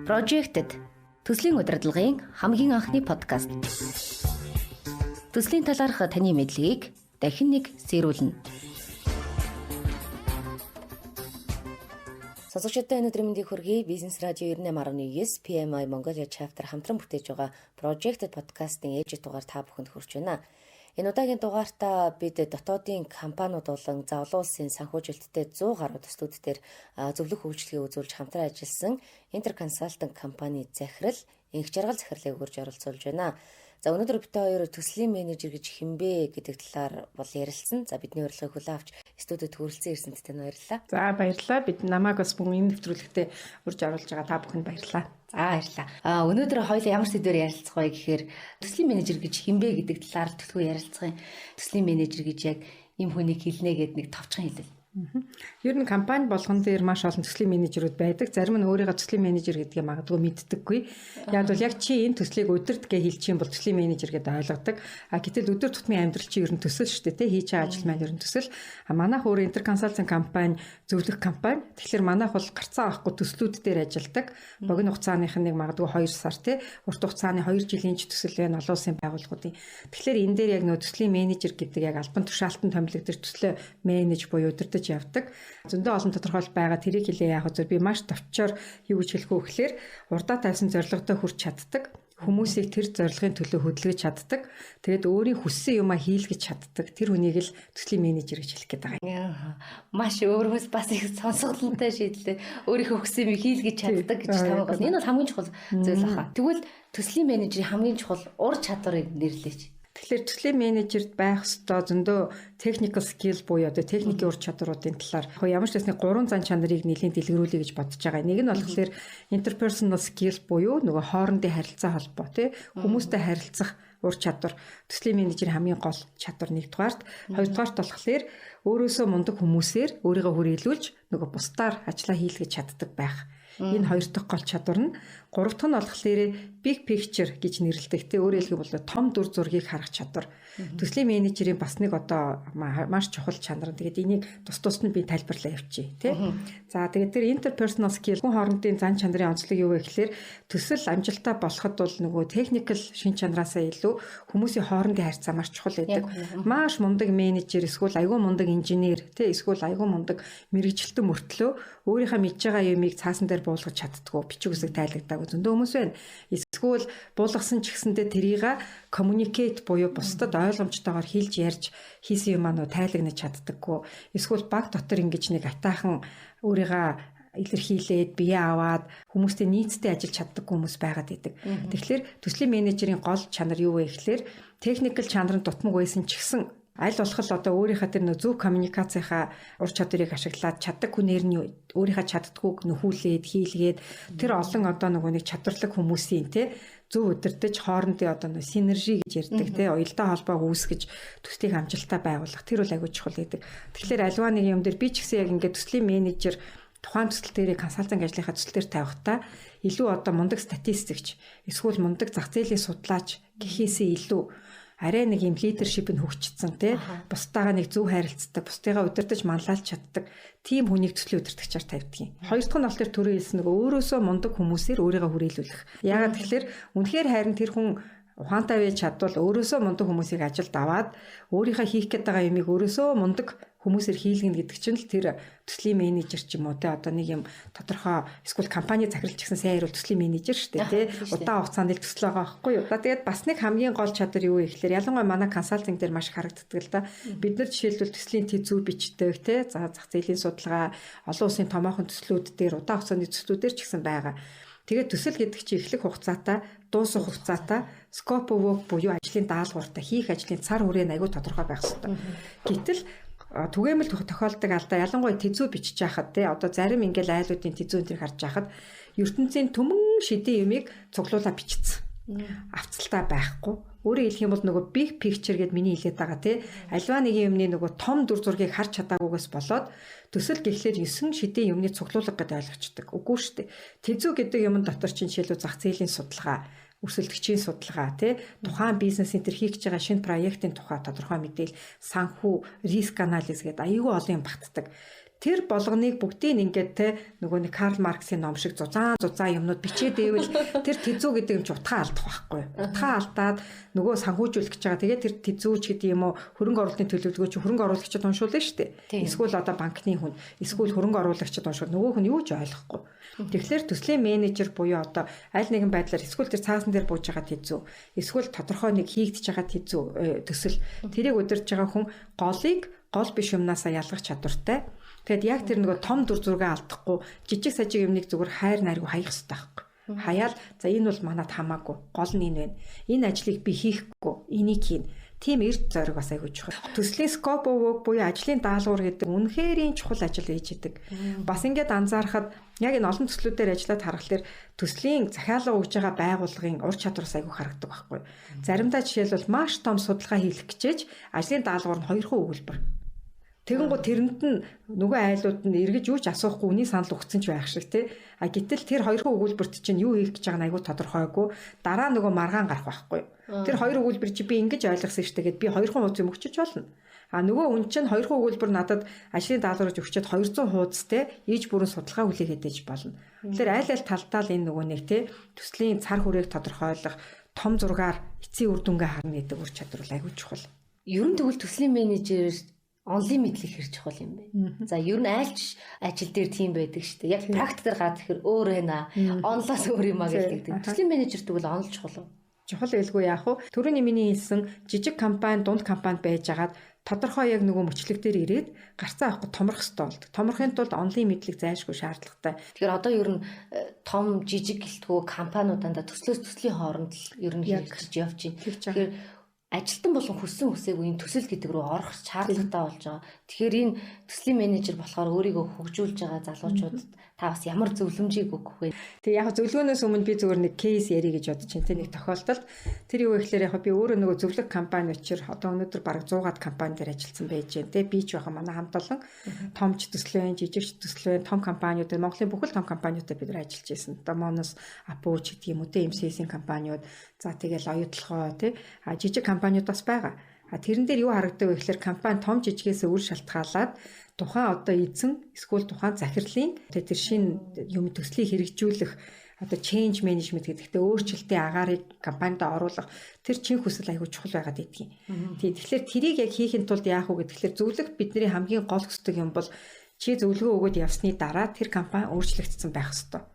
Projected төслийн удирдлагын хамгийн анхны подкаст. Төслийн талаарх таны мэдлэгийг дахин нэг сэрүүлнэ. Сонсогчдод өнөөдрийн мэндийг хүргэе. Бизнес радио 98.9 PMI Mongolia chapter хамтран бүтээж байгаа Projected podcast-ийн ээжид дугаар та бүхэнд хүрч байна. Энэ удаагийн дугаартаа бид дотоодын компаниуд болон олон улсын санхүүжилттэй 100 гаруй төслүүд дээр зөвлөх үйлчлэгээ үзүүлж хамтран ажилласан Интерконсалтинг компани захирал инх жаргал захирлыг өгөрж оролцуулж байна. За өнөөдөр бид хоёр төслийн менежер гэж хинбэ гэдэг талаар бол ярилцсан. За бидний урилгыг хүлээн авч студид хүрэлцэн ирсэнд тань баярлалаа. За баярлалаа. Бид намайг бас бүгд нэвтрүүлэгтээ урьж оруулж байгаа та бүхэнд баярлалаа. За баярлалаа. Өнөөдөр хоёул ямар сэдвээр ярилцах вэ гэхээр төслийн менежер гэж хинбэ гэдэг талаар төлхөө ярилцах юм. Төслийн менежер гэж яг ийм хүнийг хэлнэ гэдэг нэг товчхон хэлэл. Ер нь компани болгон дээр маш олон төслийн менежерүүд байдаг. Зарим нь өөрийгөө төслийн менежер гэдгийг магадгүй мэддэггүй. Яг бол яг чи энэ төслийг өдөртгээ хэлчих юм бол төслийн менежер гэдээ ойлгодог. Гэтэл өдөр тутмын амьдрал чи ер нь төсөл шүү дээ, хийж байгаа ажил маань ер нь төсөл. Манайх өөр интерконсалтинг компани, зөвлөх компани. Тэгэхээр манайх бол гарцаа авахгүй төслүүд дээр ажилладаг. Богино хугацааных нь магадгүй 2 сар урт хугацааны 2 жилийн төсөл байна олон улсын байгууллагуудын. Тэгэхээр энэ дээр яг нөө төслийн менежер гэдэг яг албан тушаалтан томилогдож төслөө менеж буюу удирдах явдаг. Зөндөө олон тодорхойлол байгаа. Тэрийг хэлээ яг зөв би маш товчоор юу гэж хэлэх вэ гэхээр урдаа тавьсан зорилготой хүрч чаддаг. Хүмүүсийг тэр зорилгын төлөө хөдөлгөж чаддаг. Тэгээд өөрийн хүссэн юмаа хийлгэж чаддаг. Тэр хүнийг л төслийн менежер гэж хэлэх гээд байгаа юм. Маш өөрөөс бас их сонсголонтой шийдлээ. Өөрийнхөө хүссэн юмыг хийлгэж чаддаг гэж тамаг бол энэ бол хамгийн чухал зүйл баха. Тэгвэл төслийн менежерийн хамгийн чухал ур чадварыг нэрлэеч. Тэгэхээр төслийн менежерд байх ёстой зөндөө technical skill буюу одоо техникийн ур чадруудын талаар ямар ч төсний 3 зан чанарыг нэлийн дэлгэрүүлэе гэж бодож байгаа. Нэг нь болохоор interpersonal skill буюу нөгөө хоорондын харилцаа холбоо хүмүүстэй харилцах ур чадвар. Төслийн менежерийн хамгийн гол чадвар нэгдүгээрт, хоёрдугаарт болохоор өөрөөсөө мундаг хүмүүсээр өөрийгөө хүрээлүүлж нөгөө бусдаар ажиллаа хийлгэж чаддаг байх. Энэ хоёр дахь гол чадвар нь, гурав дахь нь болохоор big picture гэж нэрлэдэг. Өөрөөр хэлбэл том дүр зургийг харах чадвар. Төслийн менежерийн бас нэг одоо маш чухал чанар. Тэгээд энийг тус нь би тайлбарлаа явчих тий. За тэгээд тэр interpersonal skill хүн хоорондын зан чанарын онцлог юу вэ гэхээр төсөл амжилттай болоход бол нөгөө technical шин чанараасаа илүү хүмүүсийн хоорондын харьцаа маш чухал байдаг. Маш мундаг менежер эсвэл айгүй мундаг инженер тий эсвэл айгүй мундаг мэрэгчлэлтэн мөртлөө өөрийнхөө мэдж байгаа юмыг цаасан дээр буулгаж чаддгүй бичиг үсэг тайлагдаагүй зөндөө хүмүүс байна. Эсвэл буулгасан ч гэсэндээ тэрийг communicate буюу бусдад ойлгомжтойгоор хэлж ярьж хийсэн юм аа тайлагнаж чаддаггүй. Эсвэл баг дотор ингэж нэг атаахан өөрийгөө илэрхийлээд бие аваад хүмүүстэй нийцтэй ажиллаж чаддаг хүмүүс байгаад идэг. Тэгэхээр төслийн менежерийн гол чанар юу вэ гэхээр техникэл чанар нь дутмаг байсан ч гэсэн аль болох л одоо өөрийнхөө тэр зөв коммуникацийнхаа ур чадварыг ашиглаад чаддаг хүнээр нь өөрийнхөө чаддгүйг нөхүүлээд хийлгээд тэр олон одоо нэг чадварлаг хүмүүсийн зөв удирдах хоорондын одоо синержи гэж ярьдаг уялдаа холбоог үүсгэж төслийг амжилттай байгуулах тэр бол аягүй чухал гэдэг. Тэгэхээр альва нэг юм дээр би ч гэсэн яг ингээд төслийн менежер тухайн төсөл дээр консалтинг ажлынхаа төсөл дээр тавихтаа илүү одоо мундаг статистикч эсвэл мундаг зах зээлийн судлаач гэхээсээ илүү арай нэг юм лидершип нь хөгжсөн бусдаагаа нэг зөв харилцдаг, бусдыгаа удирдах манлайлж чаддаг тийм хүнийг төслийн удирдагчаар тавьдаг юм. Хоёр дахь нь бол тэр төрөө хэлсэн нэг өөрөөсөө мундаг хүмүүсээр өөрийгөө хүрээлүүлэх. Яагаад тэгэхээр үнэхээр харин тэр хүн ухаантай байж чадвал өөрөөсөө мундаг хүмүүсийг ажилд аваад өөрийнхөө хийх гээд байгаа юмыг өөрөөсөө мундаг хүмүүсээр хийлгэнэ гэдэг чинь л тэр төслийн менежер ч юм уу одоо нэг юм тодорхой эсвэл компани захирлч гэсэн сайн хэрүүл төслийн менежер шүү дээ удаан хугацаанд л төсөл байгаа байхгүй юу. Тэгээд бас нэг хамгийн гол чадвар юу вэ гэхээр ялангуяа манай консалтинг дээр маш харагддаг л да. Бид нар жишээлбэл төслийн тэзүү бичдэг за зах зээлийн судалгаа олон улсын томоохон төслүүд дээр удаан хугацааны төслүүдээр ч гэсэн байгаа. Тэгээд төсөл гэдэг чинь эхлэх хугацаатай, дуусах хугацаатай, scope of work буюу ажлын даалгавартай, хийх ажлын цар хүрээ аягүй тодорхой байх хэрэгтэй. Гэтэл түгээмэл тохиолдог алдаа ялангуяа тэзүү бичиж байхад одоо зарим ингээл айлуудын тэзүү энэ харж байхад ертөнцийн түмэн шидийн юмыг цуглуулаа бичсэн. Авцалтай байхгүй. Өөрөөр хэлэх юм бол нөгөө big picture гэд миний хэлээд байгаа альва нэг юмны нөгөө том дүр зургийг харж чадаагүйгээс болоод төсөл гэхлээр 9 шидийн юмны цуглуулга гэд ойлгочдөг. Үгүй шүү дээ. Тэзүү гэдэг юм дотор чинь жишээлбэл зах зээлийн судалгаа, өрсөлдөгчийн судалгаа, тухайн бизнесийн тэр хийж байгаа шинэ проектын тухай тодорхой мэдээлэл, санхүү, риск анализ гэдэг аюулгүй олон юм багтдаг. тэр болгоныг бүгдийг ингээд те нөгөө нэг Карл Марксийн ном шиг зузаан юмнууд бичээд ивэл тэр тэзүү гэдэг юм чи утгаа алдах байхгүй. Утгаа алдаад нөгөө санхүүжүүлэх гэж байгаа. Тэгээд тэр тэзүүч гэдэг юм уу хөрөнгө оруулалтын төлөвлөгөө чи хөрөнгө оруулагчид уншуулна шүү дээ. Эсвэл одоо банкны хүн, эсвэл хөрөнгө оруулагчид уншуул нөгөө хүн юу ч ойлгохгүй. Тэгэхээр төслийн менежер буюу одоо аль нэгэн байдлаар эсвэл тэр цаасан дээр бууж байгаа тэзүү, эсвэл тодорхой нэг хийгдэж байгаа тэзүү төсөл тэрийг удирдах байгаа хүн гол биш юмнасаа ялгах чадвартай. Тэгэд яг тэр нөгөө том дүр зургаа алдахгүй жижиг сажиг юмныг зүгээр хайр найргүй хаях хэрэгтэй байхгүй. Хаяал за энэ бол манад хамаагүй гол нь энэ байна. Энэ ажлыг би хийхгүй энийг хийн. Тийм эрт зориг бас айгүй чухал. Төслийн scope of work буюу ажлын даалгавар гэдэг үнэхэрийн чухал ажил хийж идэг. Бас ингээд анзаарахад яг энэ олон төслүүдээр ажиллаад харахад төслийн захиалга өгж байгаа байгууллагын ур чадвараас айгүй харагдаг байхгүй. Заримдаа жишээлбэл маш том судалгаа хийх гэжээж ажлын даалгавар нь 2 хувилбар. Тэгэнгუთ тэрэнд нь нөгөө айлууд нь эргэж юу ч асуухгүй үний санал өгсөн ч байх шиг тий. А гэтэл тэр 2 өгүүлбэрт чинь юу хийх гэж байгаа нь айгүй тодорхойгүй. Дараа нөгөө маргаан гарах байхгүй. Тэр 2 өгүүлбэр чи би ингэж ойлгосон шүү дээ гэд би 2 хуудас юм өгчөж болно. А нөгөө хүн чинь 2 өгүүлбэр надад ажлын даалгаврыг өгчөөд 200 хуудастай ийж бүрэн судалгаа хүлээгээд ээж болно. Тэгэхээр аль талдаа л энэ нөгөө нэг тий төслийн цар хүрээг тодорхойлох том зургаар эцсийн үр дүнгээ харна гэдэг ур чадвар айгүй чухал. Ер нь тэгвэл төслийн менежер онлайн мэдлэг хэрэг чухал юм байна. За ер нь айлч ажил дээр тийм байдаг шүү дээ. Яг практикээр гараад ихээр өөр байна. Онлаас өөр юм а гэдэг. Төслийн менежер тэгвэл онл чухал уу? Чухал байлгүй яах вэ? Төрөний миний хэлсэн жижиг компани, дунд компани байж агаад тодорхой яг нөгөө мөчлөг дээр ирээд гарцаа авахгүй томрох хэрэгтэй болдог. Томрохын тулд онлайн мэдлэг зайлшгүй шаардлагатай. Тэгэхээр одоо ер нь том жижиг гэлтгүү компаниудаа төслөөс төслийн хооронд ер нь хэрэгжиж явж байна. Тэгэхээр ажилтан болон хүссэн хүсээгүй энэ төсөл гэдэг рүү орох шаардлагатай болж байгаа. Тэгэхээр энэ төслийн менежер болохоор өөрийгөө хөгжүүлж байгаа залуучуудад та бас ямар зөвлөмжийг өгөх вэ? Тэгээ яг зөвлөгөөнөөс өмнө би зүгээр нэг кейс ярих гэж бодож байна. Нэг тохиолдолд тэр юу гэхээр яг би өөрөө нөгөө зөвлөх компани учраас одоо өнөөдөр бараг 100-аад компани дээр ажилласан байж байна. Тэгээ би ч баха манай хамт олон томч төслөө, жижиг төслөө, том компаниуд, Монголын бүхэл том компаниудад бид нар ажиллаж байсан. Одоо Monos, Approach гэдэг юм уу, MCS-ийн компаниуд, за тэгэл оюутлогоо тий жижиг компаниуд бас байгаа. Тэрэн дээр юу харагдаг вэ гэхээр компани том жижигээс өөр шалтгаалаад тухайн одоо эзэн эсвэл тухайн захирлын тэр шин юм төслийг хэрэгжүүлэх одоо change management гэдэгтээ өөрчлөлтийн агаарыг компанид оруулах тэр чин хүсэл аягүй чухал байгаад идэгин. Тэгэхээр тэрийг яг хийхин тулд яах вэ гэхээр зөвлөх бидний хамгийн гол хүсдэг юм бол чи зөвлөгөө өгөөд явсны дараа тэр компани өөрчлөгдсөн байх ёстой.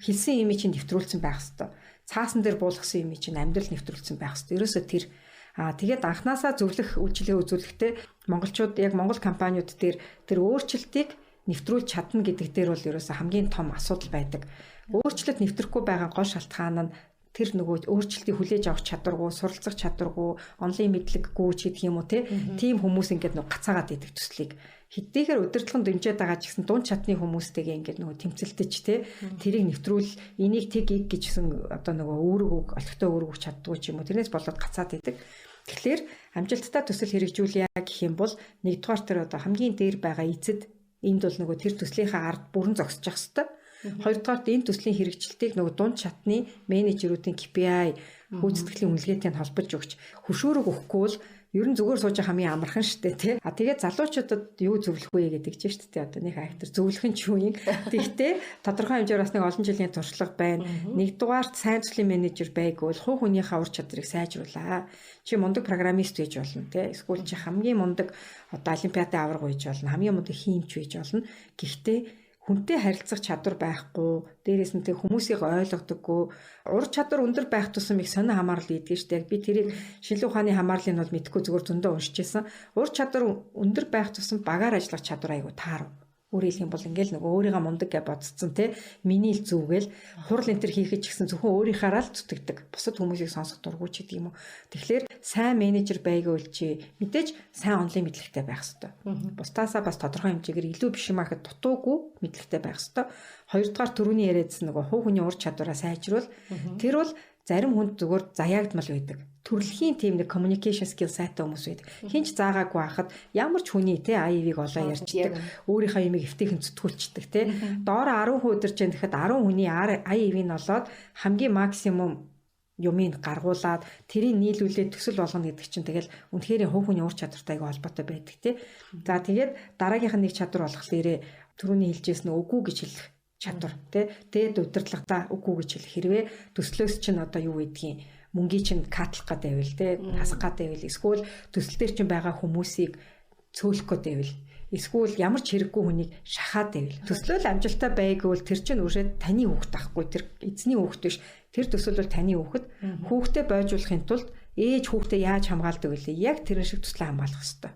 Хэлсэн имийг чинь нэвтрүүлсэн байх ёстой. Цаасан дээр буулгасан имийг чинь амьдрал нэвтрүүлсэн байх ёстой. Ерөөсө тэр тэгээд анханасаа зөвлөх үйлчлэгээ үзүүлэхдээ монголчууд яг монгол компаниуд дээр тэр өөрчлөлтийг нэвтрүүлж чадна гэдэг дээр бол ерөөсө хамгийн том асуудал байдаг. Өөрчлөлт нэвтрэхгүй байгаа гол шалтгаан нь тэр нөгөө өөрчлөлтийг хүлээж авах чадваргүй, суралцах чадваргүй, онлайн мэдлэггүй ч гэдэг юм уу тийм хүмүүс ингээд нөгөө гацаагаад идэг төслийг хэдийгээр удирдлагын дэмжиж байгаа ч гэсэн дунд чадны хүмүүстэйгээ ингээд нөгөө тэмцэлтэж тэрийг нэвтрүүл энийг тэг гэжсэн одоо нөгөө өөрөг олигтой өөрөг чаддгүй ч юм уу тэрнээс болоод гацаад идэг. Тэгэхээр амжилттай төсөл хэрэгжүүлье гэх юм бол нэгдүгээр тэр одоо хамгийн дээр байгаа эцэд энд бол нөгөө тэр төслийнхаа ард бүрэн зогсож явах хэрэгтэй. Хоёрдугаар энэ төслийн хэрэгжилтийг нөгөө дунд чатны менежерүүдийн KPI гүйцэтгэлийн үнэлгээтэй холбож өгч хөшөөрөг өгөхгүй бол ер нь зүгээр сууж хамгийн амархан штэ тий. Тэгээд залуучуудад юу зөвлөх вэ гэдэг чинь штэ тий. Одоо нэг актер зөвлөх нь ч юу юм. Тэгтээ тодорхой хэмжээр бас нэг олон жилийн туршлага байна. Нэгдүгээр сайн төслийн менежер байгвал хувь хүнийхээ ур чадварыг сайжруулаа. Чи мундаг программист байж болно тий. Эсвэл чи хамгийн мундаг одоо олимпиадын аварга байж болно. Хамгийн мундаг хиймч байж болно. Гэхдээ хүнтэй харилцах чадвар байхгүй, дээрээс нь тэг хүмүүсийг ойлгодоггүй, ур чадвар өндөр байх тусам их сонир хамаарал ийдэг шүү дээ. Би тэрийг шинжлэх ухааны хамаарлыг бол мэдхгүй зүгээр зөндөө уншиж байсан. Ур чадвар өндөр байх тусам багаар ажиллах чадвар айгу таарав. Өөрөөр хэлбэл ингээл нөгөө өөрийгөө мундаг гэж бодцсон те миний л зүгэл хурал энтер хийхэд ч гэсэн зөвхөн өөрийнхаараа л зүтгэдэг. Бусад хүмүүсийг сонсох дургуй ч гэдэг юм уу. Тэгэхээр сайн менежер байгуул чи мэдээж сайн онлайн мэдлэгтэй байх хэрэгтэй. Бусдаасаа бас тодорхой хэмжээгээр илүү биш юм ахад дутуугүй мэдлэгтэй байх хэрэгтэй. Хоёрдугаар түрүүний яриадсан нөгөө хувь хүний ур чадвараа сайжруул. Тэр бол зарим хүнд зүгээр заяагдмал байдаг. Төрөлхийн тийм нэг communication skill сайтай хүмүүс байдаг. Хинч заагаагүй хахад ямар ч хүний те IEV-г олоо ярьждаг. Өөрийнхөө имийг эвтэйхэн зүтгүүлчдэг те. Доороо 10 хүн удирж яах гэхэд 10 хүний IEV нь олоод хамгийн максимум юмыг гаргуулад тэрийг нийлүүлээд төсөл болгоно гэдэг чинь тэгэл үнэхээр хувь хүний ур чадвартай холбоотой байдаг тий. За тэгээд дараагийнх нь нэг чадвар болохоор түрүүний хэлжсэн үгүй гэж хэлэх чадвар тий. Дээд удирдлагата үгүй гэж хэлэх хэрвээ төслөөс чинь одоо юу гэдгийг мөнгийг чинь катлах гэдэг байвал тий, хасах гэдэг байвал эсвэл төсөл дээр чинь байгаа хүмүүсийг цөөлөх гэдэг байвал эсвэл ямар ч хэрэггүй хүнийг шахаад байвал төслөөл амжилттай байгвал тэр чинь үрээд таны хүүхэд тахгүй, тэр эзний хүүхэд биш. Тэр төсөл бол таны хүүхэд. Хүүхдээ бойжуулахын тулд ээж хүүхдээ яаж хамгаалдаг вэ? Яг тэр шиг төслөө хамгаалах хэрэгтэй.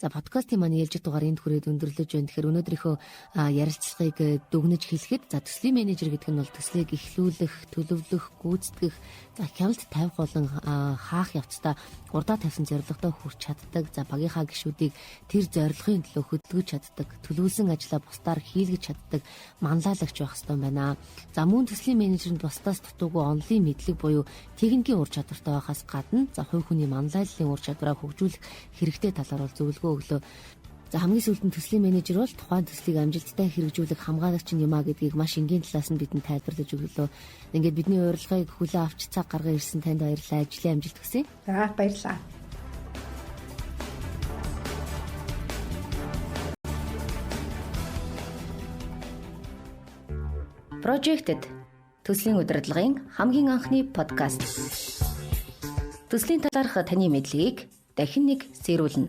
За подкастын маань ээлжид дугаар энд хүрээд өндөрлөж байна. Тэгэхээр өнөөдрийнхөө ярилцлагыг дүгнэж хэлэхэд за төслийн менежер гэдэг нь бол төслийг эхлүүлэх, төлөвлөх, гүйцэтгэх, за хяналт тавих болон хаах явцдаа урдаа тавьсан зорилгодоо хүрч чаддаг. За багийнхаа гишүүдийг тэр зорилгын төлөө хөдөлгөж чаддаг, төлөвлөсөн ажлаа бусдаар хийлгэж чаддаг манлайлагч байх ёстой байна. За мөн төслийн менежеринд бусдаас дутуугүй онлын мэдлэг буюу техникийн ур чадвартай байхаас гадна за хувь хүний манлайллын ур чадвараа хөгжүүлэх хэрэгтэй талаар бол зөвлөгөө өглөө. За хамгийн сүүлд нь төслийн менежер бол тухайн төслийг амжилттай хэрэгжүүлэх хамгаалагч юм а гэдгийг маш энгийн талаас нь бидэнд тайлбарлаж өглөө. Ингээд бидний урилгыг хүлээн авч цаг гарган ирсэн танд баярлалаа. Ажлын амжилт хүсье. За баярлалаа. Projected төслийн удирдлагын хамгийн анхны подкаст. Төслийн талаарх таны мэдлэгийг дахин нэг сэрүүлнэ.